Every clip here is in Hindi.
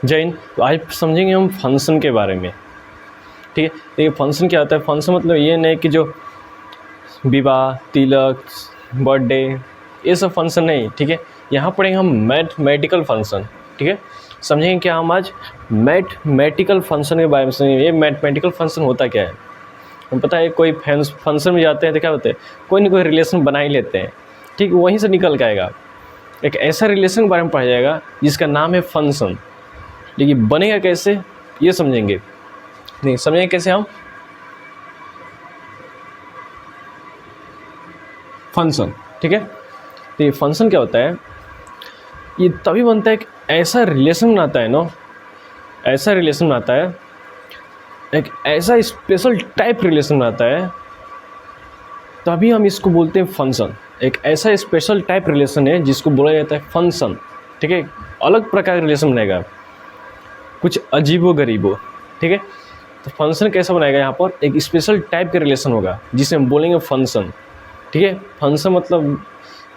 जय हिंद। तो आज समझेंगे हम फंक्शन के बारे में। ठीक है, देखिए फंक्शन क्या होता है। फंक्शन मतलब ये नहीं कि जो विवाह, तिलक, बर्थडे, ये सब फंक्शन नहीं। ठीक है, यहाँ पढ़ेंगे हम मैथमेटिकल फंक्शन। ठीक है, समझेंगे क्या हम आज मैथमेटिकल फंक्शन के बारे में समझेंगे। ये मैथमेटिकल फंक्शन होता क्या है। हम पता है कोई फंक्शन में जाते हैं तो क्या होते हैं, कोई ना कोई रिलेशन बना ही लेते हैं। ठीक, वहीं से निकल के आएगा। एक ऐसा रिलेशन के बारे में पढ़ा जाएगा जिसका नाम है फंक्शन। लेकिन बनेगा कैसे ये समझेंगे। नहीं समझेंगे कैसे हम फंक्शन। ठीक है, तो ये फंक्शन क्या होता है, ये तभी बनता है कि ऐसा रिलेशन बनाता है ना, ऐसा रिलेशन बनाता है, एक ऐसा स्पेशल टाइप रिलेशन बनाता है, तभी हम इसको बोलते हैं फंक्शन। एक ऐसा स्पेशल टाइप रिलेशन है जिसको बोला जाता है फंक्शन। ठीक है, अलग प्रकार का रिलेशन बनेगा, कुछ अजीबो गरीबो। ठीक है, तो फंक्शन कैसा बनाएगा, यहाँ पर एक स्पेशल टाइप का रिलेशन होगा जिसे हम बोलेंगे फंक्शन। ठीक है, फंक्शन मतलब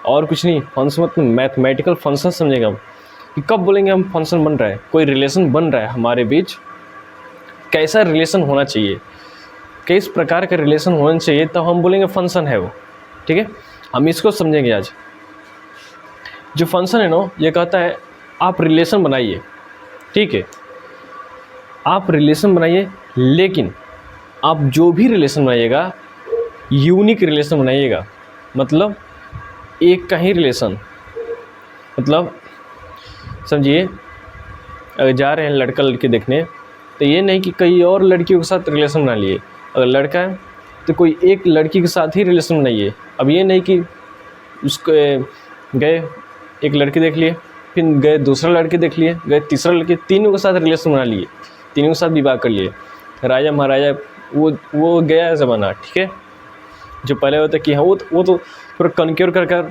और कुछ नहीं, फंक्शन मतलब मैथमेटिकल फंक्शन समझेगा कि कब बोलेंगे हम फंक्शन बन रहा है, कोई रिलेशन बन रहा है हमारे बीच, कैसा रिलेशन होना चाहिए, किस प्रकार का रिलेशन होना चाहिए, तब हम बोलेंगे फंक्शन है वो। ठीक है, हम इसको समझेंगे आज। जो फंक्शन है ना, ये कहता है आप रिलेशन बनाइए। ठीक है, आप रिलेशन बनाइए, लेकिन आप जो भी रिलेशन बनाइएगा यूनिक रिलेशन बनाइएगा। मतलब एक का ही रिलेशन, मतलब समझिए अगर जा रहे हैं लड़का लड़की देखने, तो ये नहीं कि कई और लड़कियों के साथ रिलेशन बना लिए। अगर लड़का है तो कोई एक लड़की के साथ ही रिलेशन बनाइए। अब ये नहीं कि उसको गए एक लड़की देख लिए, फिर गए दूसरा लड़की देख लिए, गए तीसरा लड़की, तीनों के साथ रिलेशन बना लिए, तीनों के साथ विवाह कर लिए। राजा महाराजा वो गया ज़माना। ठीक है, जो पहले होता कि हाँ वो तो पूरा कनक्योर कर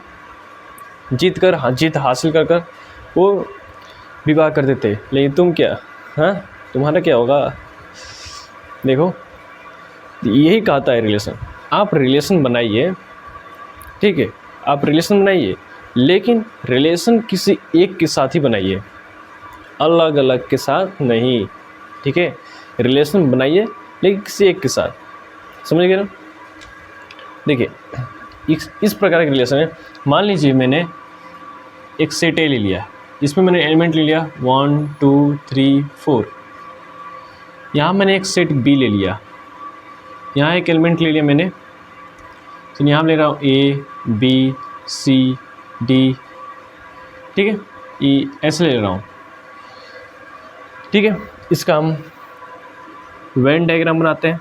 जीत हासिल कर वो विवाह कर देते। लेकिन तुम क्या, हाँ तुम्हारा क्या होगा। देखो यही कहता है रिलेशन, आप रिलेशन बनाइए। ठीक है, आप रिलेशन बनाइए, लेकिन रिलेशन किसी एक के साथ ही बनाइए, अलग अलग के साथ नहीं। ठीक है, रिलेशन बनाइए लेकिन किसी एक के साथ। समझ गए ना। देखिए इस प्रकार के रिलेशन है। मान लीजिए मैंने एक सेट ए ले लिया, इसमें मैंने एलिमेंट ले लिया 1 2 3 4। यहाँ मैंने एक सेट बी ले लिया, यहाँ एक एलिमेंट ले लिया मैंने, तो यहाँ ले रहा हूँ ए बी सी डी। ठीक है, ये ऐसे ले रहा हूँ। ठीक है, इसका हम वेन डायग्राम बनाते हैं।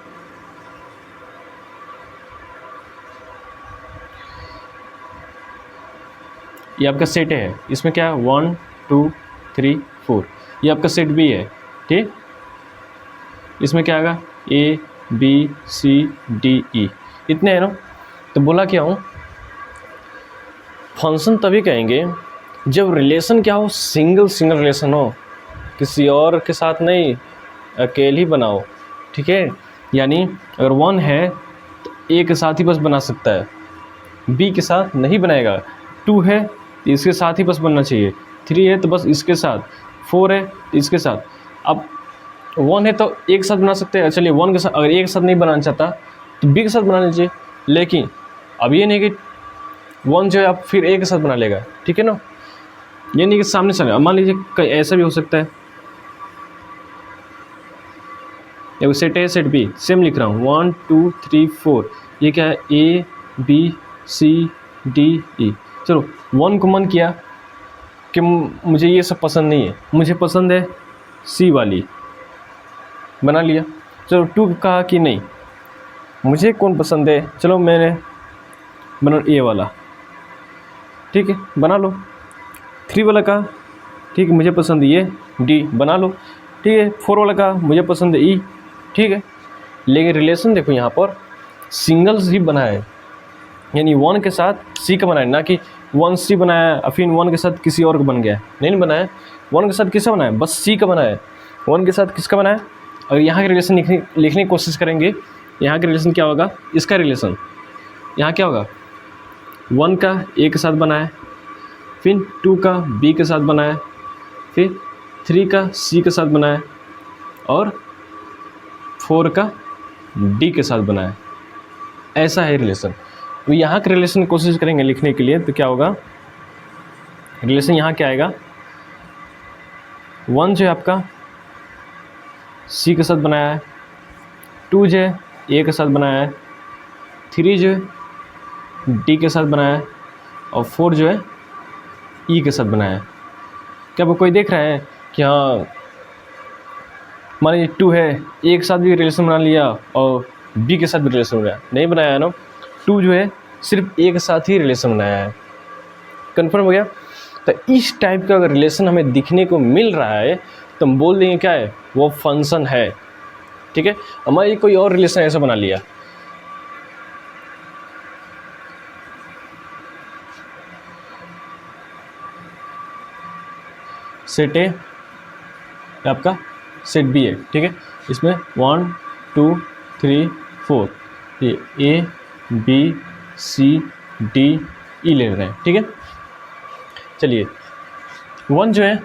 ये आपका सेट है, इसमें क्या है 1 2 3 4, ये आपका सेट बी है। ठीक, इसमें क्या आएगा A B C D E, इतने हैं ना। तो बोला क्या हूँ, फंक्शन तभी कहेंगे जब रिलेशन क्या हो, सिंगल रिलेशन हो, किसी और के साथ नहीं, अकेले ही बनाओ। ठीक है, यानी अगर 1 है तो ए के साथ ही बस बना सकता है, बी के साथ नहीं बनाएगा। 2 है तो इसके साथ ही बस बनना चाहिए, 3 है तो बस इसके साथ, 4 है तो इसके साथ। अब 1 है तो एक साथ बना सकते हैं, चलिए 1 के साथ अगर एक साथ नहीं बनाना चाहता तो बी के साथ बना लीजिए। लेकिन अब ये नहीं कि 1 जो है आप फिर ए के साथ बना लेगा। ठीक है ना, ये नहीं कि सामने सामने। मान लीजिए कहीं ऐसा भी हो सकता है, देखो set A set B same लिख रहा हूँ 1 2 3 4, ये क्या है A B C D E. चलो 1 को मन किया कि मुझे ये सब पसंद नहीं है, मुझे पसंद है सी वाली, बना लिया। चलो 2 कहा कि नहीं मुझे कौन पसंद है, चलो मैंने बना ए वाला। ठीक है, बना लो। 3 वाला कहा ठीक है मुझे पसंद है ये डी, बना लो। ठीक है, 4 वाला कहा मुझे पसंद है ई। ठीक है, लेकिन रिलेशन देखो यहाँ पर सिंगल्स ही बना है, यानी 1 के साथ सी का बनाया, ना कि 1 सी बनाया और फिर 1 के साथ किसी और का बन गया। नहीं बनाया, 1 के साथ किसका बनाया, बस सी का बनाया। 1 के साथ किसका बनाया। अगर यहाँ के रिलेशन लिखने की कोशिश करेंगे, यहाँ के रिलेशन क्या होगा, इसका रिलेशन यहाँ क्या होगा, 1 का ए के साथ बनाया, फिर 2 का बी के साथ बनाया, फिर 3 का C के साथ बना है और 4 का D के साथ बना है। ऐसा है रिलेशन। तो यहाँ के रिलेशन की कोशिश करेंगे लिखने के लिए, तो क्या होगा, रिलेशन यहाँ क्या आएगा, 1 जो है आपका C के साथ बनाया है, 2 जो है A के साथ बनाया है, 3 जो है D के साथ बनाया है और 4 जो है E के साथ बनाया है। क्या वो कोई देख रहा है कि हाँ मान लीजिए 2 है, A के साथ भी रिलेशन बना लिया और B के साथ भी रिलेशन बनाया? नहीं बनाया है ना। 2 जो है सिर्फ A के साथ ही रिलेशन बनाया है। कन्फर्म हो गया। तो इस टाइप का अगर रिलेशन हमें दिखने को मिल रहा है तो हम बोल देंगे क्या है, वो फंक्शन है। ठीक है, हमारे कोई और रिलेशन ऐसा बना लिया, सेट ए आपका सेट बी है। ठीक है, इसमें 1 2 3 4 ये A B C D E ले रहे हैं। ठीक है, चलिए 1 जो है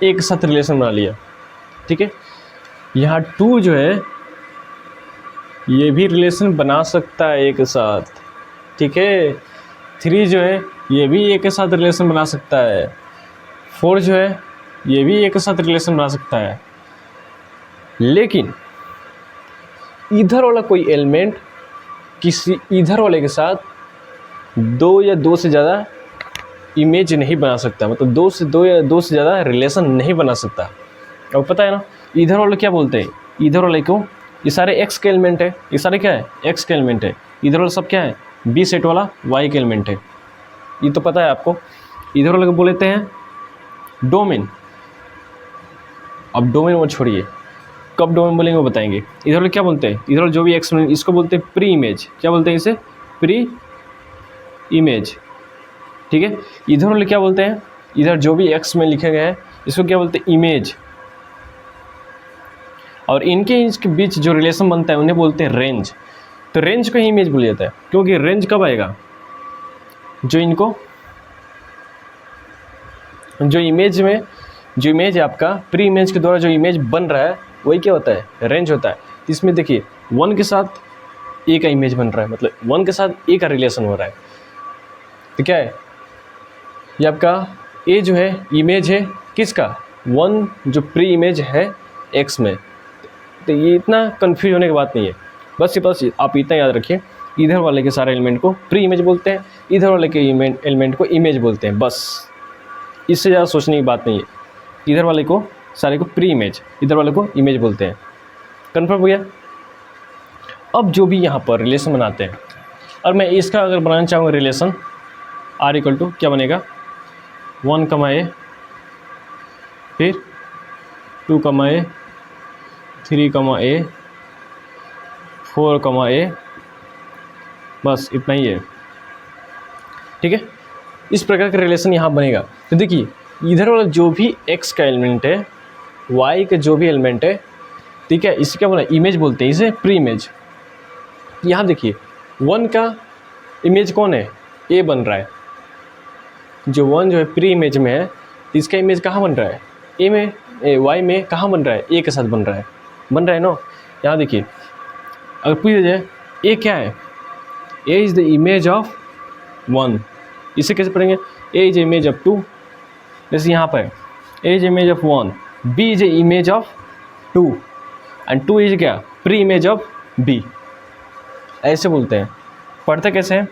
एक साथ रिलेशन बना लिया। ठीक है, यहाँ 2 जो है ये भी रिलेशन बना सकता है एक साथ। ठीक है, 3 जो है ये भी एक साथ रिलेशन बना सकता है, 4 जो है ये भी एक साथ रिलेशन बना सकता है। लेकिन इधर वाला कोई एलिमेंट किसी इधर वाले के साथ 2 या 2 से ज़्यादा इमेज नहीं बना सकता, मतलब 2 से 2 या 2 से ज़्यादा रिलेशन नहीं बना सकता। और पता है ना इधर वाले क्या बोलते हैं, इधर वाले को ये सारे एक्स के एलिमेंट है, ये सारे क्या है एक्स के एलिमेंट है, इधर वाला सब क्या है बी सेट वाला वाई के एलिमेंट है। ये तो पता है आपको। इधर वाले को बोलते हैं डोमेन। अब डोमेन वो छोड़िए, कब डोमेन बोलेंगे वो बताएंगे। इधर वाले क्या बोलते हैं, इधर वाले जो भी एक्स इसको बोलते हैं प्री इमेज। क्या बोलते हैं इसे, प्री इमेज। ठीक है, इधर वाले क्या बोलते हैं, इधर जो भी एक्स में लिखे गए हैं इसको क्या बोलते हैं इमेज। और इनके बीच जो रिलेशन बनता है उन्हें बोलते हैं रेंज। तो रेंज को ही इमेज बोला जाता है, क्योंकि रेंज कब आएगा, जो इमेज में जो इमेज है आपका प्री इमेज के द्वारा जो इमेज बन रहा है वही क्या होता है, रेंज होता है। इसमें देखिए 1 के साथ ए का इमेज बन रहा है, मतलब 1 के साथ ए का रिलेशन हो रहा है। तो क्या है ये आपका ए जो है इमेज है किसका, 1 जो प्री इमेज है एक्स में। तो ये इतना कन्फ्यूज होने की बात नहीं है, बस आप इतना याद रखिए, इधर वाले के सारे एलिमेंट को प्री इमेज बोलते हैं, इधर वाले के एलिमेंट को इमेज बोलते हैं। बस इससे ज़्यादा सोचने की बात नहीं है। इधर वाले को सारे को प्री इमेज, इधर वाले को इमेज बोलते हैं। कन्फर्म हो गया। अब जो भी यहाँ पर रिलेशन बनाते हैं, और मैं इसका अगर बनाना चाहूँगा रिलेशन आर इक्वल टू क्या बनेगा 1 कमा ए, फिर 2 कमा ए, 3 कमा ए, 4 कमा ए, बस इतना ही है। ठीक है, इस प्रकार का रिलेशन यहाँ बनेगा। तो देखिए इधर वाला जो भी x का एलिमेंट है, y का जो भी एलिमेंट है, ठीक है, इसे क्या बोला इमेज बोलते हैं, इसे प्री इमेज। यहाँ देखिए 1 का इमेज कौन है, a बन रहा है। जो 1 जो है प्री इमेज में है, इसका इमेज कहाँ बन रहा है, a में, y में कहाँ बन रहा है, a के साथ बन रहा है ना। यहाँ देखिए अगर पूछ जाए a क्या है, a is the image of 1। इसे कैसे पढ़ेंगे, a इज इमेज ऑफ 2, जैसे यहाँ पर a is image of 1, b is image of 2 and 2 is क्या, प्री इमेज ऑफ b। ऐसे बोलते हैं। पढ़ते कैसे हैं,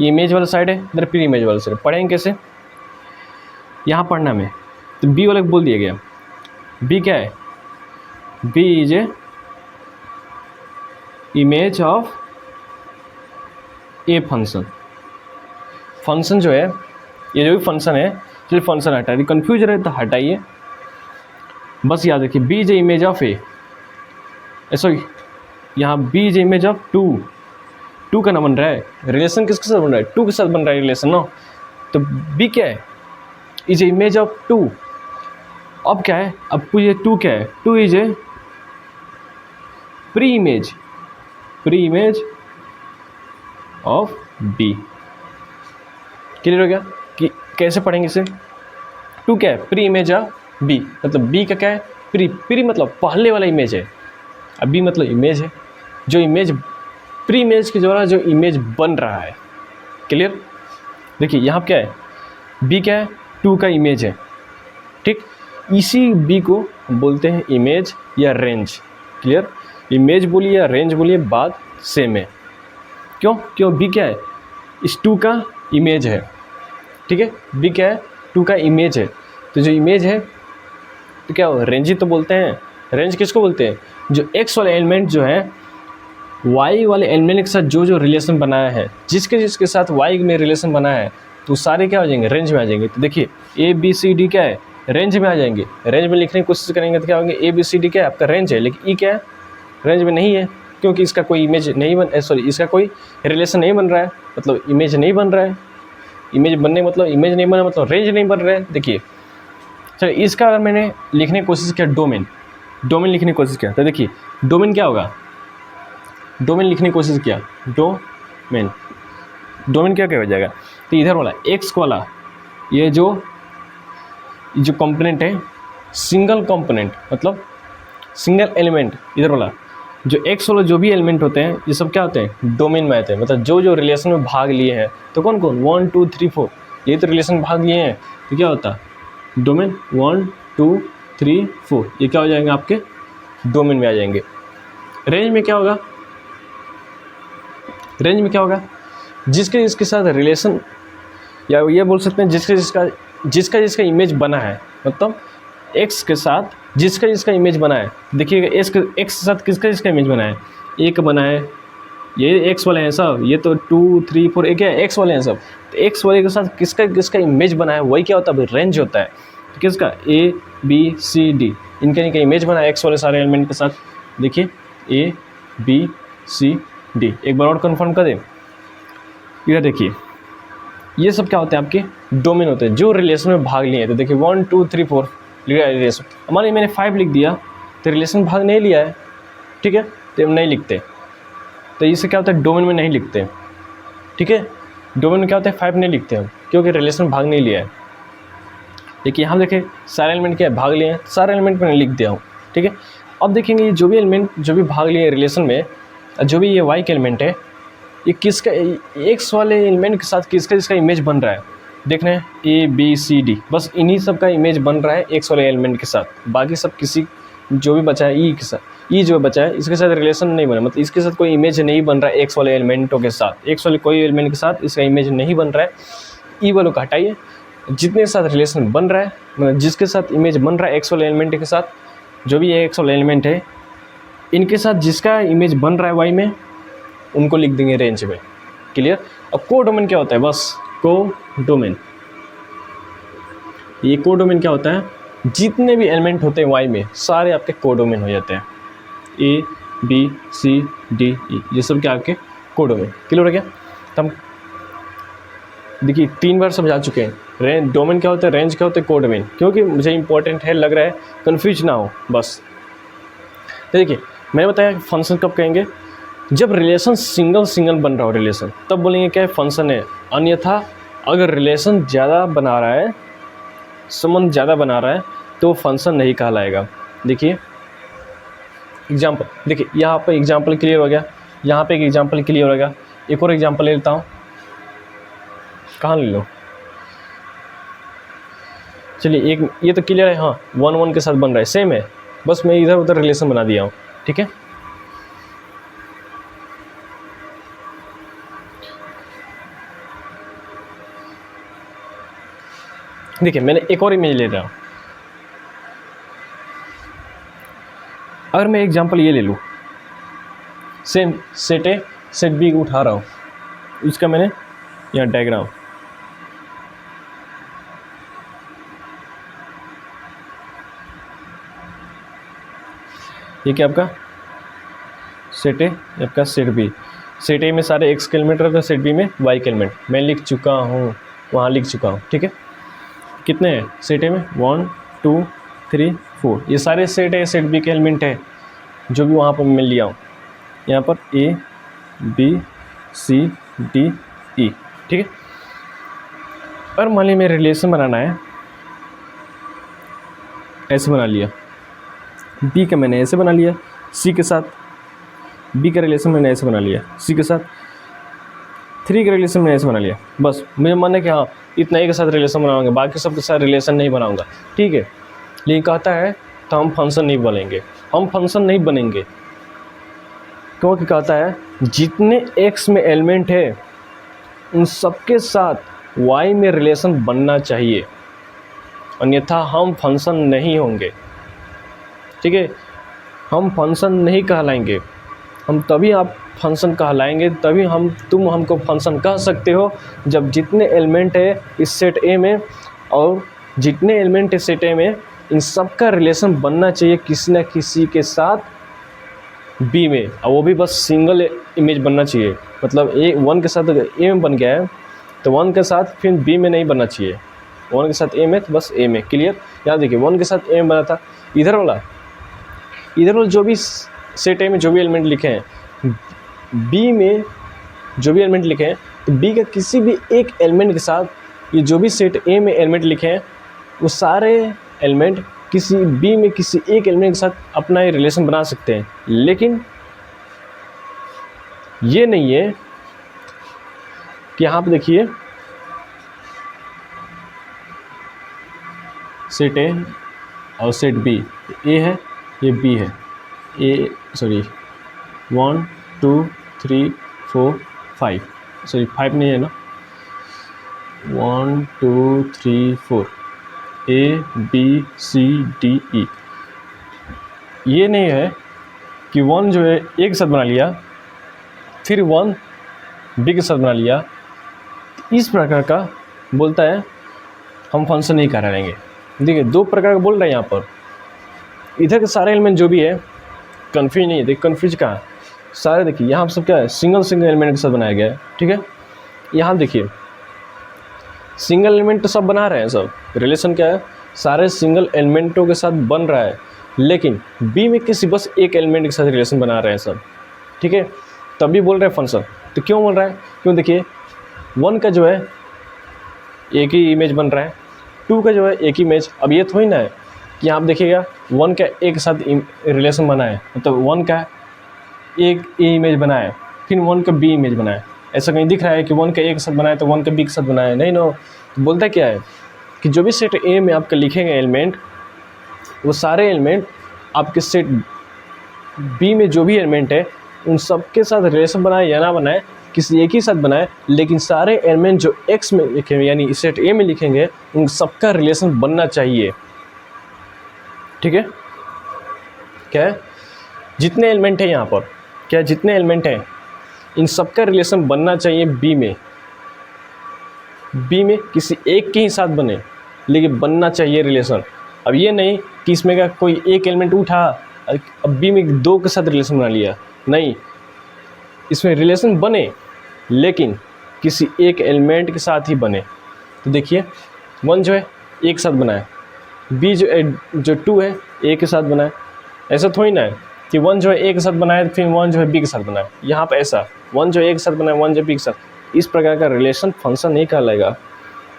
ये इमेज वाला साइड है, इधर प्री इमेज वाला साइड, पढ़ेंगे कैसे, यहाँ पढ़ना में। तो b वाला बोल दिया गया, b क्या है, b is a image of a function. Function जो है, ये जो भी फंक्शन है, चलिए फंक्शन हटाइए, कंफ्यूज रहे तो हटाइए, बस याद रखिए b is image of A, sorry यहाँ b इज इमेज ऑफ 2 का ना बन रहा है, रिलेशन किसके साथ बन रहा है, 2 के साथ बन रहा है रिलेशन ना। तो b क्या है, इज इमेज ऑफ 2। अब क्या है, अब पूछिए 2 क्या है, 2 is a pre image of b। Clear हो गया कि कैसे पढ़ेंगे इसे। टू क्या है, प्री इमेज ऑफ बी, मतलब बी का क्या है, प्री, प्री मतलब पहले वाला इमेज है, अब बी मतलब इमेज है, जो इमेज प्री इमेज के द्वारा जो इमेज बन रहा है। क्लियर? देखिए यहाँ क्या है, बी क्या है, टू का इमेज है, ठीक। इसी बी को बोलते हैं इमेज या रेंज। क्लियर? इमेज बोलिए या रेंज बोलिए, बात सेम है। क्यों बी क्या है, इस टू का इमेज है, ठीक है। बी क्या है, टू का इमेज है, तो जो इमेज है तो क्या हो, रेंज ही तो बोलते हैं। रेंज किसको बोलते हैं, जो एक्स वाले एलिमेंट जो है वाई वाले एलिमेंट के साथ जो रिलेशन बनाया है, जिसके साथ वाई में रिलेशन बनाया है, तो सारे क्या हो जाएंगे, रेंज में आ जाएंगे। तो देखिए ए बी सी डी क्या है, रेंज में आ जाएंगे। रेंज में लिखने की कोशिश करेंगे तो क्या होंगे, ए बी सी डी क्या है, आपका रेंज है, लेकिन ई क्या है, रेंज में नहीं है, क्योंकि इसका कोई इमेज नहीं इसका कोई रिलेशन नहीं बन रहा है, मतलब इमेज नहीं बन रहा है। इमेज बनने मतलब इमेज नहीं बना मतलब रेंज नहीं बन रहा है। देखिए चलिए इसका अगर मैंने लिखने की कोशिश किया डोमेन लिखने की कोशिश किया, तो देखिए डोमेन क्या होगा, डोमेन लिखने की कोशिश किया, डोमेन क्या हो जाएगा, तो इधर वाला एक्स वाला ये जो कंपोनेंट है, सिंगल कंपोनेंट मतलब सिंगल एलिमेंट, इधर वाला जो एक्स वाला जो भी एलिमेंट होते हैं ये सब क्या होते हैं, डोमेन में आते हैं, मतलब जो रिलेशन में भाग लिए हैं। तो कौन 1 2 3 4 ये तो रिलेशन में भाग लिए हैं, तो क्या होता है डोमेन 1 2 3 4 ये क्या हो जाएंगे, आपके डोमेन में आ जाएंगे। रेंज में क्या होगा, रेंज में क्या होगा, जिसके साथ रिलेशन, या ये बोल सकते हैं जिसका इमेज बना है, मतलब एक्स के साथ जिसका इमेज बना है। देखिएगा एक्स के साथ किसका इमेज बना है, ए का बना है, ये एक्स वाले हैं सब, ये तो 2 3 4 एक है एक्स वाले हैं सब। तो एक्स वाले के साथ किसका इमेज बना है, वही क्या होता है, रेंज होता है। तो किसका, ए बी सी डी, इनका इमेज बना है एक्स वाले सारे एलिमेंट के साथ। देखिए ए बी सी डी, एक बार और कन्फर्म कर दें, इधर देखिए ये सब क्या होते हैं, आपके डोमेन होते हैं, जो रिलेशन में भाग लिए हैं। तो देखिए 1 2 3 4 लिखा है रिलेशन, हमारे मैंने 5 लिख दिया तो रिलेशन भाग नहीं लिया है, ठीक है, तो हम नहीं लिखते। तो इससे क्या होता है, डोमेन में नहीं लिखते, ठीक है। डोमेन में क्या होता है, 5 नहीं लिखते हम, क्योंकि रिलेशन भाग नहीं लिया है। देखिए यहाँ देखें सारे एलिमेंट क्या है, भाग लिए हैं, सारे एलिमेंट मैंने लिख दिया हूँ, ठीक है। अब देखेंगे जो भी एलिमेंट जो भी भाग लिए रिलेशन में, जो भी ये वाई का एलिमेंट है, ये किसका, एक्स वाले एलिमेंट के साथ किसका इमेज बन रहा है, देख रहे हैं ए बी सी डी, बस इन्हीं सब का इमेज बन रहा है एक्स वाले एलिमेंट के साथ। बाकी सब किसी जो भी बचा है ई के साथ, ई जो बचा है इसके साथ रिलेशन नहीं बना, मतलब इसके साथ कोई इमेज नहीं बन रहा है एक्स वाले एलिमेंटों के साथ, एक्स वाले कोई एलिमेंट के साथ इसका इमेज नहीं बन रहा है। ई वालों को हटाइए, जितने के साथ रिलेशन बन रहा है, मतलब जिसके साथ इमेज बन रहा है एक्स वाले एलिमेंट के साथ, जो भी एक्स वाले एलिमेंट है इनके साथ जिसका इमेज बन रहा है वाई में, उनको लिख देंगे रेंज में। क्लियर? अब को डोमेन क्या होता है, बस को डोमेन, ये को डोमेन क्या होता है, जितने भी एलिमेंट होते हैं वाई में सारे आपके को डोमेन हो जाते हैं, A B C D E, ये सब क्या आपके को डोमेन। क्लियर हो गया? तो हम देखिए 3 बार समझा चुके हैं, रेंज डोमेन क्या होता है, रेंज क्या होता है, को डोमेन, क्योंकि मुझे इंपॉर्टेंट है, लग रहा है कन्फ्यूज ना हो बस। तो देखिए मैंने बताया फंक्शन कब कहेंगे, जब रिलेशन सिंगल बन रहा हो रिलेशन, तब बोलेंगे क्या है, फंक्शन है। अन्यथा अगर रिलेशन ज़्यादा बना रहा है, संबंध ज़्यादा बना रहा है, तो फंक्शन नहीं कहलाएगा। देखिए एग्जाम्पल, देखिए यहाँ पर एग्जाम्पल क्लियर हो गया, यहाँ पे एक एग्जाम्पल क्लियर हो गया, एक और एग्जाम्पल ले लेता हूँ, कहाँ ले लो, चलिए एक ये तो क्लियर है, हाँ 1 1 के साथ बन रहा है, सेम है, बस मैं इधर उधर रिलेशन बना दिया हूँ, ठीक है। देखिए मैंने एक और इमेज ले रहा हूँ, अगर मैं एग्जांपल ये ले लूँ, same set A set B उठा रहा हूँ, उसका मैंने यहाँ डायग्राम, ये क्या आपका सेट ए, आपका सेट बी, सेट ए में सारे एक्स के एलिमेंट रहते हैं, सेट बी में वाई के एलिमेंट मैं लिख चुका हूँ, वहाँ लिख चुका हूँ, ठीक है। कितने हैं सेट ए में, 1 2 3 4, ये सारे सेट ए सेट बी के एलिमेंट है, जो भी वहाँ पर मैं लिया हूँ, यहाँ पर A B C D E, ठीक है। और मान लीजिए मेरे रिलेशन बनाना है, ऐसे बना लिया, बी का मैंने ऐसे बना लिया सी के साथ, बी का रिलेशन मैंने ऐसे बना लिया सी के साथ, 3 का रिलेशन मैंने ऐसे बना लिया। बस मुझे मन है कि हाँ इतना ही के साथ रिलेशन बनाऊंगा, बाकी सबके साथ रिलेशन नहीं बनाऊंगा, ठीक है। लेकिन कहता है तो हम फंक्शन नहीं बनेंगे, हम फंक्शन नहीं बनेंगे क्योंकि कहता है जितने x में एलिमेंट है उन सबके साथ y में रिलेशन बनना चाहिए, अन्यथा हम फंक्शन नहीं होंगे, ठीक है। हम फंक्शन नहीं कहलाएंगे, हम तभी आप फंक्शन कहलाएंगे, तभी तुम हमको फंक्शन कह सकते हो जब जितने एलिमेंट है इस सेट ए में और जितने एलिमेंट है सेट ए में इन सब का रिलेशन बनना चाहिए किसी न किसी के साथ बी में, और वो भी बस सिंगल इमेज बनना चाहिए। मतलब ए 1 के साथ अगर ए में बन गया है तो 1 के साथ फिर बी में नहीं बनना चाहिए, 1 के साथ ए में तो बस ए में। क्लियर? याद देखिए 1 के साथ ए में बना था, इधर वाला जो भी सेट ए में जो भी एलिमेंट लिखे हैं बी में जो भी एलिमेंट लिखे हैं तो बी का किसी भी एक एलिमेंट के साथ ये जो भी सेट ए में एलिमेंट लिखे हैं वो सारे एलिमेंट किसी बी में किसी एक एलिमेंट के साथ अपना ये रिलेशन बना सकते हैं। लेकिन ये नहीं है कि यहाँ पे देखिए सेट ए और सेट बी, ए है ये बी है, ए सॉरी 1 2 3 4 5 सॉरी 5 नहीं है ना, 1 2 3 4 A B C D E. ये नहीं है कि 1 जो है ए के साथ बना लिया फिर 1 बी के साथ बना लिया, इस प्रकार का बोलता है हम फंक्शन नहीं कर रहेंगे। देखिए 2 प्रकार का बोल रहे हैं यहाँ पर, इधर के सारे एलिमेंट जो भी है कन्फ्यूज नहीं है, देखिए कन्फ्यूज कहाँ है सारे, देखिए यहाँ सब क्या है सिंगल एलिमेंट के साथ बनाया गया है, ठीक है। यहाँ देखिए सिंगल एलिमेंट तो सब बना रहे हैं, सब रिलेशन क्या है सारे सिंगल एलिमेंटों के साथ बन रहा है, लेकिन बी में किसी बस एक एलिमेंट के साथ रिलेशन बना रहे हैं सब, ठीक है। तभी बोल रहे हैं फंक्शन। तो क्यों बोल रहा है? क्यों देखिए 1 का जो है एक ही इमेज बन रहा है, 2 का जो है एक ही इमेज। अब ये थोड़ी ना है कि आप देखिएगा 1 का एक साथ रिलेशन बना है, मतलब 1 का एक ए इमेज बनाया फिर 1 का बी इमेज बनाया, ऐसा कहीं दिख रहा है कि 1 का ए के साथ बनाया तो 1 का बी के साथ बनाया? नहीं नो। तो बोलता क्या है कि जो भी सेट ए में आपका लिखेंगे एलिमेंट वो सारे एलिमेंट आपके सेट बी में जो भी एलिमेंट है उन सब के साथ रिलेशन बनाए या ना बनाए किसी एक ही साथ बनाए, लेकिन सारे एलिमेंट जो एक्स में लिखेंगे यानी सेट ए में लिखेंगे उन सबका रिलेशन बनना चाहिए, ठीक है। क्या है जितने एलिमेंट है यहाँ पर, क्या जितने एलिमेंट हैं इन सबका रिलेशन बनना चाहिए बी में किसी एक के ही साथ बने, लेकिन बनना चाहिए रिलेशन। अब ये नहीं कि इसमें का कोई एक एलिमेंट उठा अब बी में 2 के साथ रिलेशन बना लिया, नहीं, इसमें रिलेशन बने लेकिन किसी एक एलिमेंट के साथ ही बने। तो देखिए 1 जो है एक साथ बनाए, बी जो 2 है ए के साथ बनाए, ऐसा थोड़ी ना है कि 1 जो है ए के साथ बनाए फिर 1 जो है बी के साथ बनाए। यहाँ पे ऐसा 1 जो ए के साथ बनाए 1 जो बी के साथ, इस प्रकार का रिलेशन फंक्शन नहीं कहलाएगा।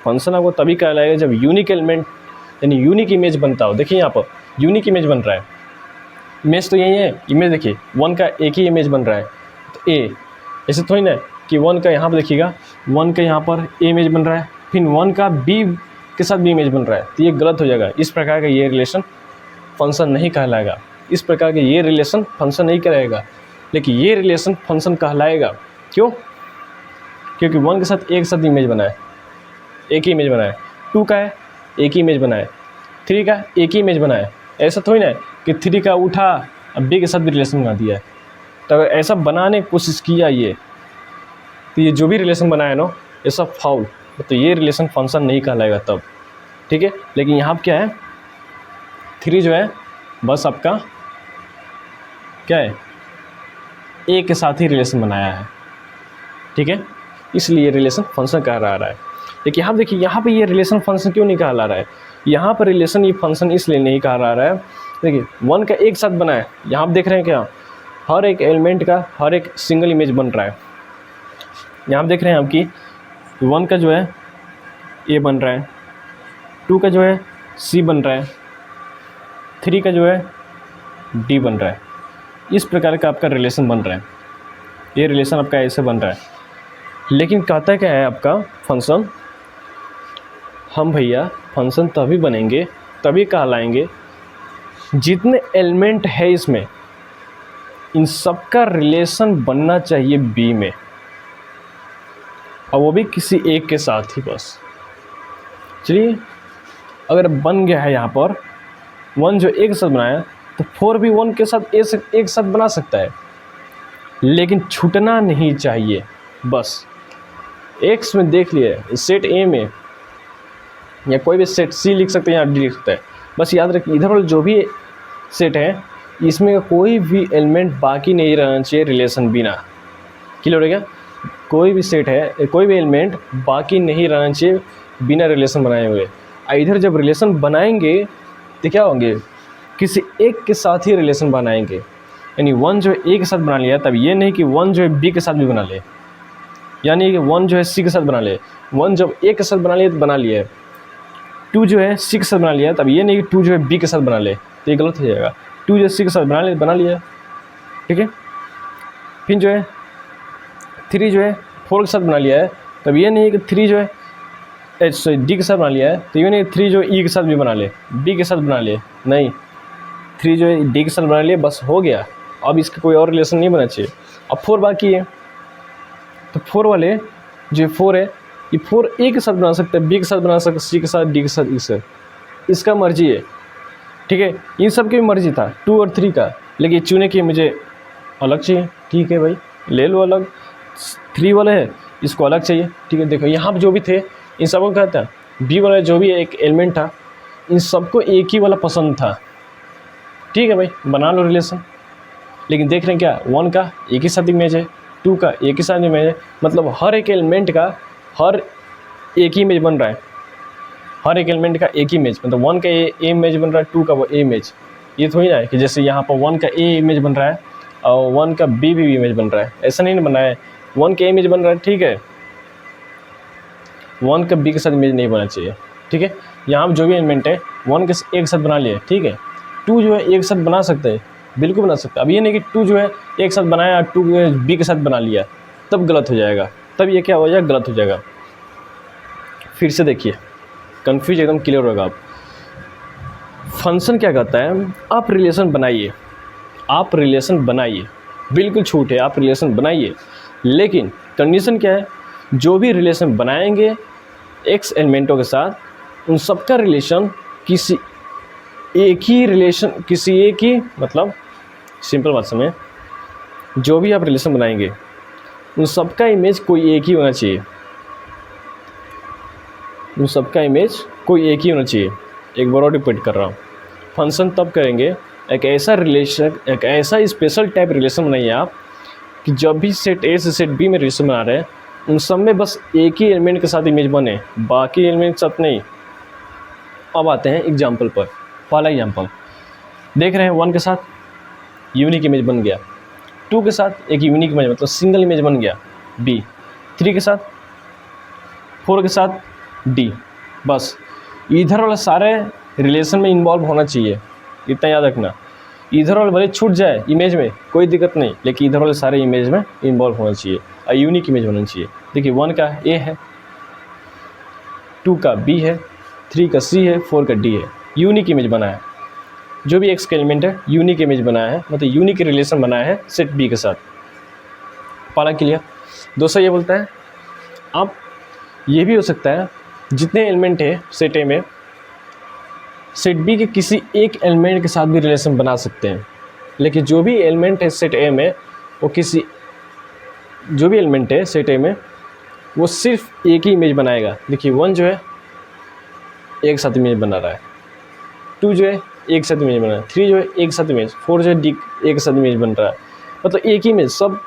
फंक्शन आपको तभी कहलाएगा जब यूनिक एलिमेंट यानी यूनिक इमेज बनता हो। देखिए यहाँ पर यूनिक इमेज बन रहा है, इमेज तो यही है, इमेज देखिए 1 का एक ही इमेज बन रहा है तो ए, ऐसे थोड़ी ना कि 1 का यहाँ पर देखिएगा 1 का यहाँ पर ए इमेज बन रहा है फिर 1 का बी के साथ भी इमेज बन रहा है, तो ये गलत हो जाएगा। इस प्रकार का ये रिलेशन फंक्शन नहीं कहलाएगा, इस प्रकार के ये रिलेशन फंक्शन नहीं कहलाएगा, लेकिन ये रिलेशन फंक्शन कहलाएगा। क्यों? क्योंकि 1 के साथ एक साथ इमेज बनाए, एक ही इमेज बनाए, 2 का है एक ही इमेज बनाए, 3 का एक ही इमेज बनाए, ऐसा थोड़ी ना है कि 3 का उठा अब बी के साथ भी रिलेशन बना दिया है। तो अगर ऐसा बनाने की कोशिश किया ये तो ये जो भी रिलेशन बनाया ना ये सब फाउल, तो ये रिलेशन फंक्शन नहीं कहलाएगा तब, ठीक है। लेकिन यहाँ पर क्या है 3 जो है बस आपका क्या है ए के साथ ही रिलेशन बनाया है, ठीक है, इसलिए रिलेशन फंक्शन कह रहा है। लेकिन यहाँ देखिए यहाँ पे ये रिलेशन फंक्शन क्यों नहीं कहला रहा है? यहाँ पर रिलेशन ये फंक्शन इसलिए नहीं कहला रहा है, देखिए 1 का एक साथ बना है, यहाँ आप देख रहे हैं क्या हर एक एलिमेंट का हर एक सिंगल इमेज बन रहा है। यहाँ आप देख रहे हैं आपकी 1 का जो है ए बन रहा है, 2 का जो है सी बन रहा है, 3 का जो है D बन रहा है। इस प्रकार का आपका रिलेशन बन रहा है, ये रिलेशन आपका ऐसे बन रहा है। लेकिन कहता क्या है आपका फंक्शन, हम भैया फंक्शन तभी बनेंगे, तभी कहलाएंगे जितने एलिमेंट है इसमें इन सब का रिलेशन बनना चाहिए B में, और वो भी किसी एक के साथ ही बस। चलिए अगर बन गया है यहाँ पर 1 जो एक साथ बनाया, तो 4 भी 1 के साथ एक साथ बना सकता है, लेकिन छूटना नहीं चाहिए बस। एक्स में देख लिए सेट ए में, या कोई भी सेट सी लिख सकते हैं या डी लिख सकते हैं, बस याद रखिए इधर वाले जो भी सेट है इसमें कोई भी एलिमेंट बाकी नहीं रहना चाहिए रिलेशन बिना। क्लियर हो गया? कोई भी सेट है, कोई भी एलिमेंट बाकी नहीं रहना चाहिए बिना रिलेशन बनाए हुए। इधर जब रिलेशन बनाएंगे तो क्या होंगे, किसी एक के साथ ही रिलेशन बनाएंगे। यानी 1 जो है ए के साथ बना लिया, तब ये नहीं कि 1 जो है बी के साथ भी बना ले, यानी कि 1 जो है सी के साथ बना ले। 1 जब ए के साथ बना लिया तो बना लिया, 2 जो है सी के साथ बना लिया, तब ये नहीं कि 2 जो है बी के साथ बना ले, तो ये गलत हो जाएगा। 2 जो है सी के साथ बना लिया, ठीक है। फिर जो है 3 जो है 4 के साथ बना लिया है, तब ये नहीं है कि 3 जो है डी के साथ बना लिया है, तो ये नहीं 3 जो ई के साथ भी बना ले, बी के साथ बना ले, नहीं 3 जो है डी के साथ बना लिए, बस हो गया। अब इसका कोई और रिलेशन नहीं बना चाहिए। अब 4 बाकी है, तो 4 वाले जो 4 है, ये 4 ए के साथ बना सकते हैं, बी के साथ बना सकते हैं, सी के साथ, डी के साथ, इसका मर्जी है, ठीक है। इन सब की भी मर्जी था 2 और 3 का, लेकिन चुने कि मुझे अलग चाहिए, ठीक है भाई ले लो अलग। 3 वाला है इसको अलग चाहिए, ठीक है। देखो यहाँ पर जो भी थे इन सबको कहता है बी वाला जो भी एक एलिमेंट था इन सबको एक ही वाला पसंद था, ठीक है भाई बना लो रिलेशन। लेकिन देख रहे हैं क्या 1 का एक ही साथ इमेज है, 2 का एक ही साथ इमेज है, मतलब हर एक एलिमेंट का हर एक ही इमेज बन रहा है, हर एक एलिमेंट का एक ही इमेज, मतलब 1 का ए इमेज बन रहा है, 2 का वो ए इमेज। ये थोड़ी ना है कि जैसे यहाँ पर 1 का ए इमेज बन रहा है और 1 का बी भी इमेज बन रहा है, ऐसा नहीं बना है। 1 का इमेज बन रहा है, ठीक है, 1 का बी के साथ इमेज नहीं बना चाहिए, ठीक है। यहाँ पर जो भी एलिमेंट है 1 के एक साथ बना लिए, ठीक है। 2 जो है एक साथ बना सकते हैं, बिल्कुल बना सकते हैं। अब ये नहीं कि 2 जो है एक साथ बनाया 2 बी के साथ बना लिया, तब गलत हो जाएगा, तब ये क्या हो जाएगा, गलत हो जाएगा। फिर से देखिए कन्फ्यूज एकदम क्लियर होगा। आप फंक्शन क्या कहता है, आप रिलेशन बनाइए, आप रिलेशन बनाइए, बिल्कुल छूट है, आप रिलेशन बनाइए, लेकिन कंडीशन क्या है, जो भी रिलेशन बनाएंगे एक्स एलिमेंटों के साथ उन सबका रिलेशन किसी एक ही रिलेशन, किसी एक ही, मतलब सिंपल बात समझें, जो भी आप रिलेशन बनाएंगे उन सबका इमेज कोई एक ही होना चाहिए, उन सबका इमेज कोई एक ही होना चाहिए। एक बार और रिपीट कर रहा हूँ, फंक्शन तब करेंगे एक ऐसा रिलेशन, एक ऐसा स्पेशल टाइप रिलेशन बनाइए आप कि जब भी सेट ए से सेट बी में रिलेशन बना रहे हैं उन सब में बस एक ही एलिमेंट के साथ इमेज बने, बाकी एलिमेंट के साथ नहीं। अब आते हैं एग्जाम्पल पर। पहला एग्जाम्पल देख रहे हैं, 1 के साथ यूनिक इमेज बन गया, 2 के साथ एक यूनिक इमेज मतलब सिंगल इमेज बन गया बी, 3 के साथ, 4 के साथ डी। बस इधर वाला सारे रिलेशन में इन्वॉल्व होना चाहिए, इतना याद रखना। इधर वाले भले छूट जाए इमेज में कोई दिक्कत नहीं, लेकिन इधर वाले सारे इमेज में इन्वॉल्व होना चाहिए और यूनिक इमेज होना चाहिए। देखिए 1 का ए है, 2 का बी है, 3 का सी है, 4 का डी है, यूनिक इमेज बनाया है। जो भी एक्स का एलिमेंट है यूनिक इमेज बनाया है, मतलब यूनिक रिलेशन बनाया है सेट बी के साथ। पाला क्लियर? दूसरा ये बोलता है अब ये भी हो सकता है जितने एलिमेंट है सेट ए में सेट बी के किसी एक एलिमेंट के साथ भी रिलेशन बना सकते हैं, लेकिन जो भी एलिमेंट है सेट ए में वो किसी, जो भी एलिमेंट है सेट ए में वो सिर्फ एक ही इमेज बनाएगा। देखिए 1 जो है एक साथ इमेज बना रहा है, 2 जो है एक साथ इमेज बना रहा है, 3 जो है एक साथ इमेज, 4 जो है डी एक साथ इमेज बन रहा है, मतलब एक ही इमेज, सब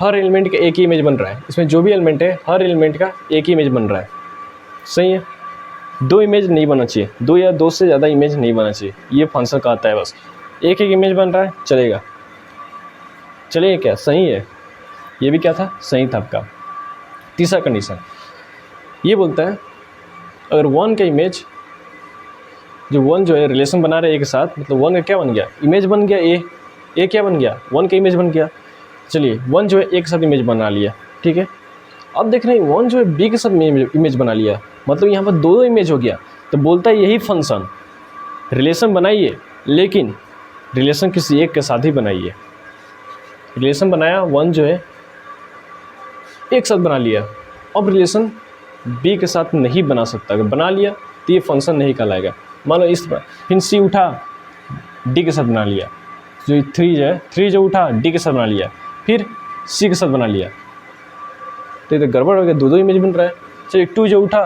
हर एलिमेंट का एक ही इमेज बन रहा है। इसमें जो भी एलिमेंट है हर एलिमेंट का एक ही इमेज बन रहा है, सही है। 2 इमेज नहीं बनना चाहिए, 2 या 2 से ज़्यादा इमेज नहीं बनना चाहिए, ये फंक्शन कहता है। बस एक एक इमेज बन रहा है चलेगा, चलेगा क्या, सही है। ये भी क्या था, सही था आपका। तीसरा कंडीशन ये बोलता है अगर 1 का इमेज जो वन जो है रिलेशन बना रहे ए के साथ, मतलब वन का क्या बन गया, इमेज बन गया ए क्या बन गया, वन का इमेज बन गया। चलिए वन जो है ए के साथ इमेज बना लिया, ठीक है। अब देख रहे हैं वन जो है बी के साथ इमेज बना लिया, मतलब यहाँ पर दो इमेज हो गया। तो बोलता है यही फंक्शन रिलेशन बनाइए, लेकिन रिलेशन किसी एक के साथ ही बनाइए। रिलेशन बनाया वन जो है एक साथ बना लिया, अब रिलेशन बी के साथ नहीं बना सकता। अगर बना लिया तो ये फंक्शन नहीं कहलाएगा। मान लो इस तरह, फिर सी उठा डी के साथ बना लिया, जो थ्री जो उठा डी के साथ बना लिया, फिर सी के साथ बना लिया, तो ये तो गड़बड़ हो गया, दो इमेज बन रहा है। चलिए 2 जो उठा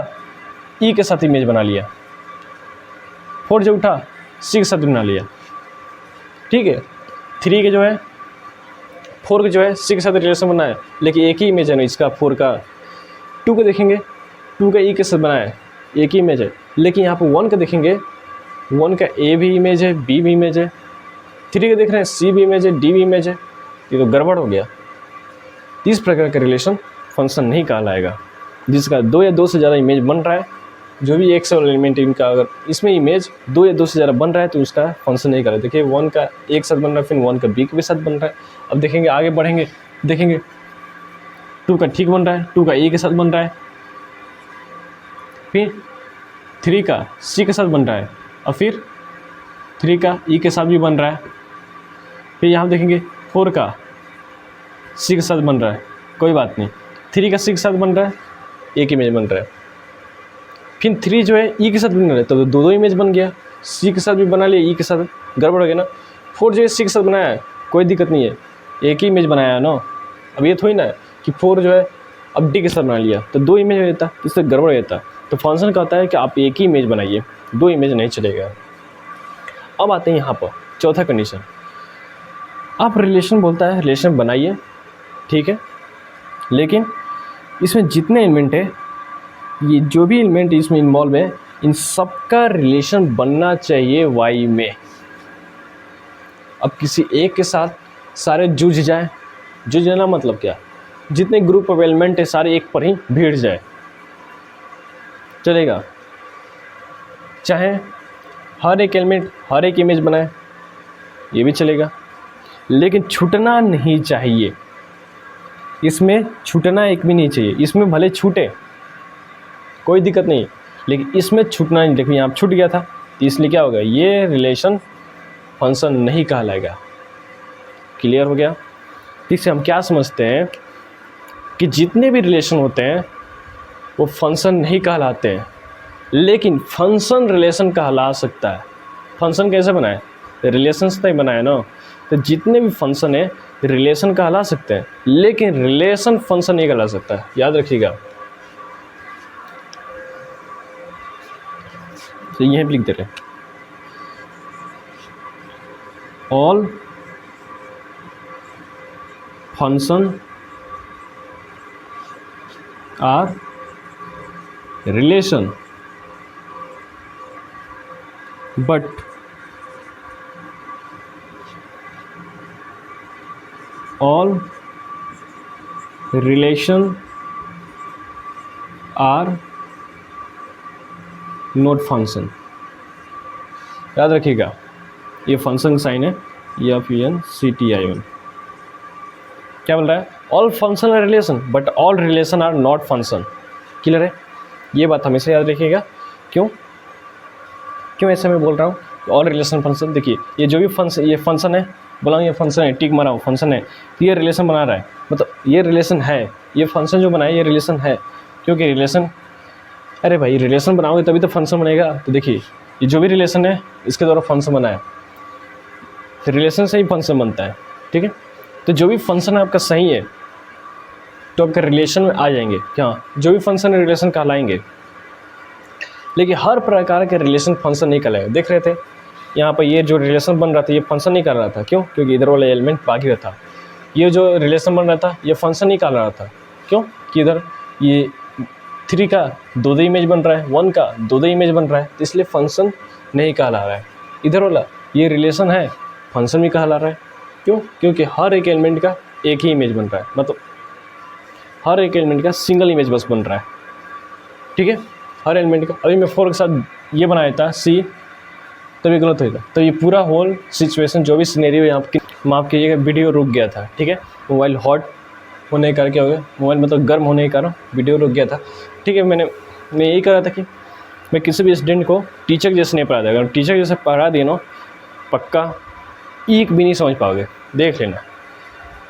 ई के साथ इमेज बना लिया, 4 जो उठा सी के साथ बना लिया, ठीक है। 3 के जो है 4 के जो है सी के साथ रिलेशन बना है, लेकिन एक ही इमेज है ना इसका 4 का। 2 को देखेंगे 2 का ई के साथ बना है, एक ही इमेज है, लेकिन यहाँ पर 1 का देखेंगे 1 का ए भी इमेज है, बी भी इमेज है। 3 का देख रहे हैं सी भी इमेज है, डी भी इमेज है, ये तो गड़बड़ हो गया। इस प्रकार का रिलेशन फंक्शन नहीं कहलाएगा, जिसका 2 या 2 से ज़्यादा इमेज बन रहा है। जो भी एक सेल एलिमेंट इनका अगर इसमें इमेज 2 या 2 से ज़्यादा बन रहा है तो उसका फंक्शन नहीं कहलाएगा। देखिए 1 का एक साथ बन रहा है, फिर 1 का बी के भी साथ बन रहा है। अब देखेंगे आगे बढ़ेंगे, देखेंगे 2 का ठीक बन रहा है, 2 का ए के साथ बन रहा है, फिर 3 का सी के साथ बन रहा है, और फिर 3 का ई के साथ भी बन रहा है। फिर यहाँ देखेंगे 4 का सी के साथ बन रहा है, कोई बात नहीं। 3 का सी के साथ बन रहा है, एक इमेज बन रहा है। फिर 3 जो है ई के साथ बन रहा है, तो दो इमेज बन गया, सी के साथ भी बना लिया, ई के साथ, गड़बड़ हो गया ना। 4 जो है सी के साथ बनाया है, कोई दिक्कत नहीं है, एक ही इमेज बनाया है ना। अब ये थोड़ी ना है कि 4 जो है अब डी के साथ बना लिया तो 2 इमेज हो जाता, इससे गड़बड़ हो जाता। तो फंक्शन कहता है कि आप एक ही इमेज बनाइए, 2 इमेज नहीं चलेगा। अब आते हैं यहाँ पर चौथा कंडीशन। आप रिलेशन बोलता है रिलेशन बनाइए, ठीक है, लेकिन इसमें जितने एलिमेंट है, ये जो भी एलिमेंट इसमें इन्वॉल्व है, इन सब का रिलेशन बनना चाहिए वाई में। अब किसी एक के साथ सारे जुझ जाए, जुझ जाना मतलब क्या, जितने ग्रुप ऑफ एलिमेंट है सारे एक पर ही भीड़ जाए, चलेगा। चाहे हर एक एलिमेंट हर एक इमेज बनाए, ये भी चलेगा, लेकिन छूटना नहीं चाहिए। इसमें छूटना एक भी नहीं चाहिए। इसमें भले छूटे कोई दिक्कत नहीं, लेकिन इसमें छूटना नहीं। देखिए यहाँ छूट गया था, तो इसलिए क्या होगा, ये रिलेशन फंक्शन नहीं कहलाएगा। क्लियर हो गया। ठीक से हम क्या समझते हैं कि जितने भी रिलेशन होते हैं वो फंक्शन नहीं कहलाते हैं, लेकिन फंक्शन रिलेशन कहला सकता है। फंक्शन कैसे बनाए, रिलेशन से ही बनाए ना। तो जितने भी फंक्शन है रिलेशन कहला सकते हैं, लेकिन रिलेशन फंक्शन नहीं कहला सकता है, याद रखिएगा। तो यहीं पे लिख दे रहे, all function are relation but all relation are not function। याद रखिएगा, ये फंक्शन साइन है, FUNCTION। क्या बोल रहा है, all function are relation but all relation are not function. Clear है, ये बात हमेशा याद रखिएगा। क्यों ऐसे मैं बोल रहा हूँ, ऑल रिलेशन फंक्शन। देखिए ये जो भी फंक्शन, ये फंक्शन है, बोला ये फंक्शन है, टिक मारा हूँ फंक्शन है, तो ये रिलेशन बना रहा है, मतलब ये रिलेशन है, ये फंक्शन जो बनाया ये रिलेशन है। क्योंकि रिलेशन, अरे भाई रिलेशन बनाओगे तभी तो फंक्शन बनेगा। तो देखिए ये जो भी रिलेशन है इसके द्वारा फंक्शन बना है, तो रिलेशन से ही फंक्शन बनता है, ठीक है। तो जो भी फंक्शन आपका सही है तो आपका रिलेशन में आ जाएंगे, क्या जो भी फंक्शन रिलेशन कहलाएंगे। लेकिन हर प्रकार के रिलेशन फंक्शन नहीं कहलाएगा। देख रहे थे यहाँ पर ये जो रिलेशन बन रहा था ये फंक्शन नहीं कर रहा था, क्यों, क्योंकि इधर वाला एलिमेंट बाकी का था। ये जो रिलेशन बन रहा था ये फंक्शन नहीं कर रहा था, क्यों, कि इधर ये 3 का 2 इमेज बन रहा है, 1 का 2 इमेज बन रहा है, तो इसलिए फंक्शन नहीं कहला रहा है। इधर वाला ये रिलेशन है, फंक्शन भी कहला रहा है, क्यों, क्योंकि हर एक एलिमेंट का एक ही इमेज बन रहा है, मतलब हर एक एलिमेंट का सिंगल इमेज बस बन रहा है, ठीक है, हर एलिमेंट का। अभी मैं 4 के साथ ये बनाया था सी, तब ये गलत होगा। तो ये पूरा होल सिचुएशन जो भी सिनेरियो यहाँ की माफ़ कीजिएगा, वीडियो रुक गया था, ठीक है। मोबाइल हॉट होने के कारण क्या हो गया, मोबाइल मतलब गर्म होने के कारण वीडियो रुक गया था, ठीक है। मैं यही कह रहा था कि मैं किसी भी स्टूडेंट को टीचर जैसे नहीं पढ़ा था। अगर टीचर जैसे पढ़ा दिए ना, पक्का एक भी नहीं समझ पाओगे, देख लेना।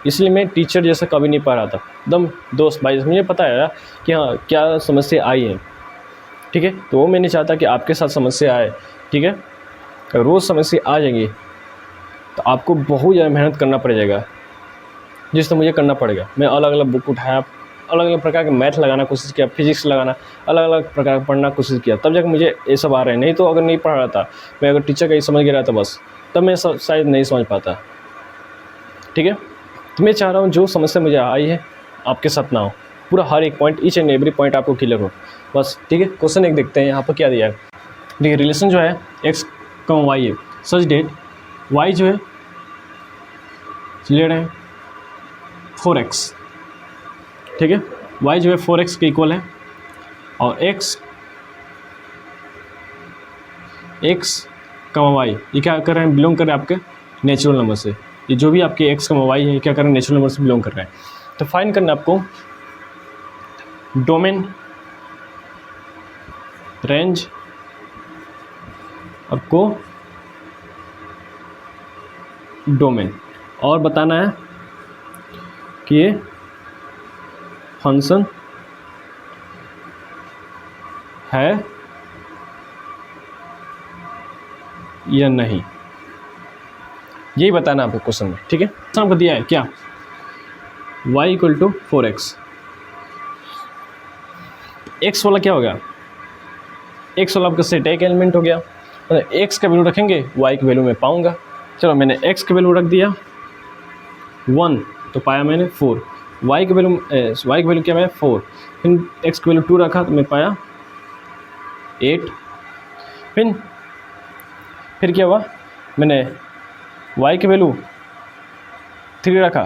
इसलिए मैं टीचर जैसा कभी नहीं पढ़ा था, एकदम दोस्त भाई। मुझे पता है कि हाँ क्या समस्या आई है, ठीक है। तो वो मैं नहीं चाहता कि आपके साथ समस्या आए, ठीक है। रोज़ समस्या आ जाएंगी तो आपको बहुत ज़्यादा मेहनत करना पड़ जाएगा, जिससे मुझे करना पड़ेगा। मैं अलग अलग बुक उठाया, अलग अलग प्रकार के मैथ लगाना कोशिश किया, फिजिक्स लगाना, अलग अलग प्रकार का पढ़ना कोशिश किया, तब जाकर मुझे ये सब आ रहे हैं। नहीं तो अगर नहीं पढ़ रहा था, मैं अगर टीचर का ही समझ गया था बस, तब मैं शायद नहीं समझ पाता, ठीक है। तो मैं चाह रहा हूँ जो समस्या मुझे आई है आपके साथ ना हो, पूरा हर एक point, each and every point आपको क्लियर हो बस, ठीक है। क्वेश्चन एक देखते हैं यहाँ पर क्या दिया है। देखिए रिलेशन जो है x, y है, सच डेट y जो है ले रहे हैं 4x, ठीक है। y जो है 4x के इक्वल है, और x y ये क्या कर रहे हैं, बिलोंग कर रहे हैं आपके नेचुरल नंबर से। ये जो भी आपके x, y है, ये क्या कर रहे हैं, नेचुरल नंबर से बिलोंग कर रहे हैं। तो फाइंड करना आपको डोमेन, रेंज और को डोमेन, और बताना है कि ये फंक्शन है या नहीं, यही बताना आपको क्वेश्चन में, ठीक है। आपको दिया है क्या, y equal to 4x। x वाला क्या हो गया, x वाला आपका सेट एक एलिमेंट हो गया, x का वैल्यू रखेंगे y की वैल्यू में पाऊंगा। चलो मैंने x का वैल्यू रख दिया 1, तो पाया मैंने 4, y की वैल्यू क्या है 4, फिर x की वैल्यू 2 रखा तो मैं पाया 8, फिर क्या हुआ, मैंने y की वैल्यू 3 रखा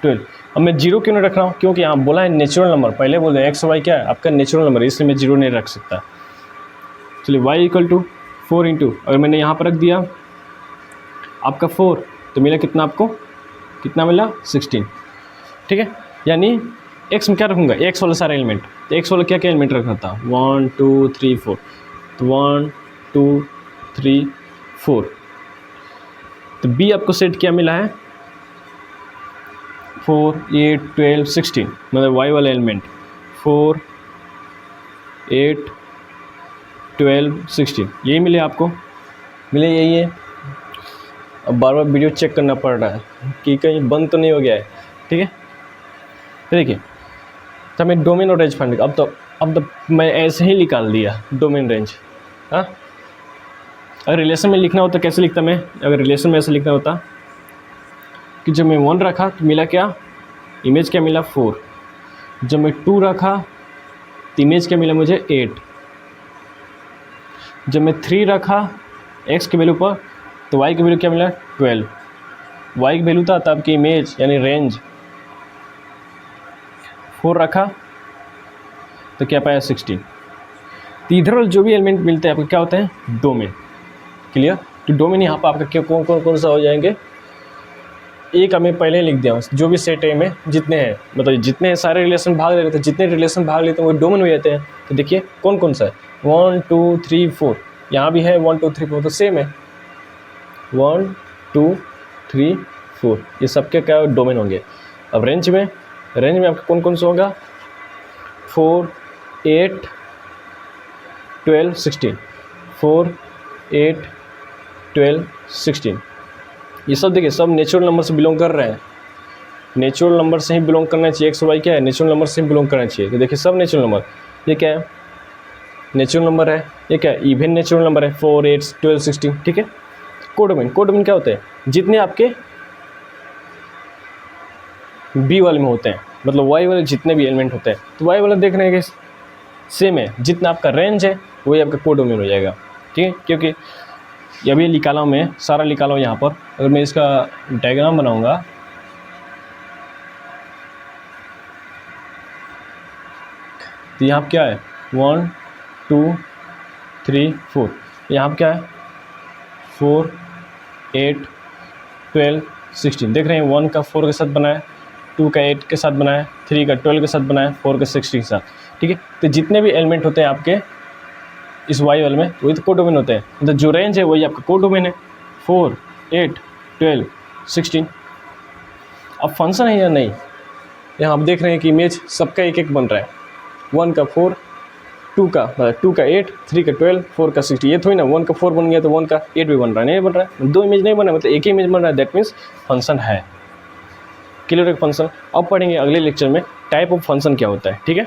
12। अब मैं 0 क्यों नहीं रख रहा हूँ, क्योंकि यहाँ बोला है नेचुरल नंबर, पहले बोल रहे हैं एक्स वाई क्या है आपका नेचुरल नंबर, इसलिए मैं 0 नहीं रख सकता। चलिए y इक्वल टू 4 इंटू, अगर मैंने यहाँ पर रख दिया आपका 4, तो मिला कितना, आपको कितना मिला 16, ठीक है। यानी x में क्या रखूँगा, x वाला सारा एलिमेंट, तो x वाला क्या क्या एलिमेंट रखना था 1 2 3 4, तो 1 2 3 4। तो b आपको सेट क्या मिला है 4 8 12 16, मतलब y वाला एलिमेंट 4 8 12 16, यही मिले आपको, मिले यही है। अब बार बार वीडियो चेक करना पड़ रहा है कि कहीं बंद तो नहीं हो गया है, ठीक है। तो देखिए, तो मैं डोमेन और रेंज फाइंड, अब तो मैं ऐसे ही निकाल दिया डोमेन रेंज। हाँ, अगर रिलेशन में लिखना होता कैसे लिखता मैं, अगर रिलेशन में ऐसे लिखना होता कि जब मैं 1 रखा तो मिला क्या, इमेज क्या मिला 4, जब मैं 2 रखा तो इमेज क्या मिला मुझे 8, जब मैं 3 रखा x की वैल्यू पर तो y की वैल्यू क्या मिला 12, y की वैल्यू था तब की इमेज यानी रेंज 4 रखा तो क्या पाया 16। तो इधर जो भी एलिमेंट मिलते हैं आपको क्या होते हैं डोमेन, क्लियर। तो डोमेन यहाँ पर आपका क्या कौन सा हो जाएंगे, एक मैं पहले लिख दिया हूँ, जो भी सेट है में जितने हैं, मतलब जितने सारे रिलेशन भाग ले रहे थे, जितने रिलेशन भाग लेते हैं वो डोमेन हो जाते हैं। तो देखिए कौन कौन सा है 1 2 3 4, यहाँ भी है 1 2 3 4, तो सेम है 1 2 3 4, ये सबके क्या डोमेन होंगे। अब रेंज में आपका कौन कौन सा होगा 4 8 12 16, 4 8 12 16, ये सब देखिए सब नेचुरल नंबर से बिलोंग कर रहे हैं, नेचुरल नंबर से ही बिलोंग करना चाहिए। एक्स वाई क्या है नेचुरल नंबर से ही बिलोंग करना चाहिए। तो देखिए सब नेचुरल नंबर, ये क्या है नेचुरल नंबर है, ये क्या है इवन नेचुरल नंबर है 4 8 12 16, ठीक है। कोडोमेन क्या होते हैं जितने आपके बी वाले में होते हैं, मतलब वाई वाले जितने भी एलिमेंट होते हैं, तो वाई वाला देख रहे हैं कि सेम है, जितना आपका रेंज है वही आपका कोडोमेन हो जाएगा, ठीक है। क्योंकि अभी निकाला हूँ मैं सारा निकाला हूँ यहाँ पर, अगर मैं इसका डायग्राम बनाऊँगा तो यहाँ पर क्या है 1 2 3 4, यहाँ पर क्या है 4, 8, 12, 16। देख रहे हैं 1 का 4 के साथ बना है, 2 का 8 के साथ बना है, 3 का 12 के साथ बना है, 4 का 16 के साथ। ठीक है, तो जितने भी एलिमेंट होते हैं आपके इस वाई वाले में वही तो कोडोमेन होते हैं, मतलब जो रेंज है वही आपका कोडोमेन है, 4, 8, 12, 16। अब फंक्शन है या नहीं, यहाँ आप देख रहे हैं कि इमेज सबका एक एक बन रहा है, 1 का 4, 2 का 8, 3 का 12, 4 का 60। ये थोड़ी ना 1 का 4 बन गया तो 1 का 8 भी बन रहा है, नहीं बन रहा है, 2 इमेज नहीं बन रहा है, मतलब एक ही इमेज बन रहा है, दैट मीन्स फंक्शन है। क्लियर है फंक्शन। अब पढ़ेंगे अगले लेक्चर में टाइप ऑफ फंक्शन क्या होता है। ठीक है।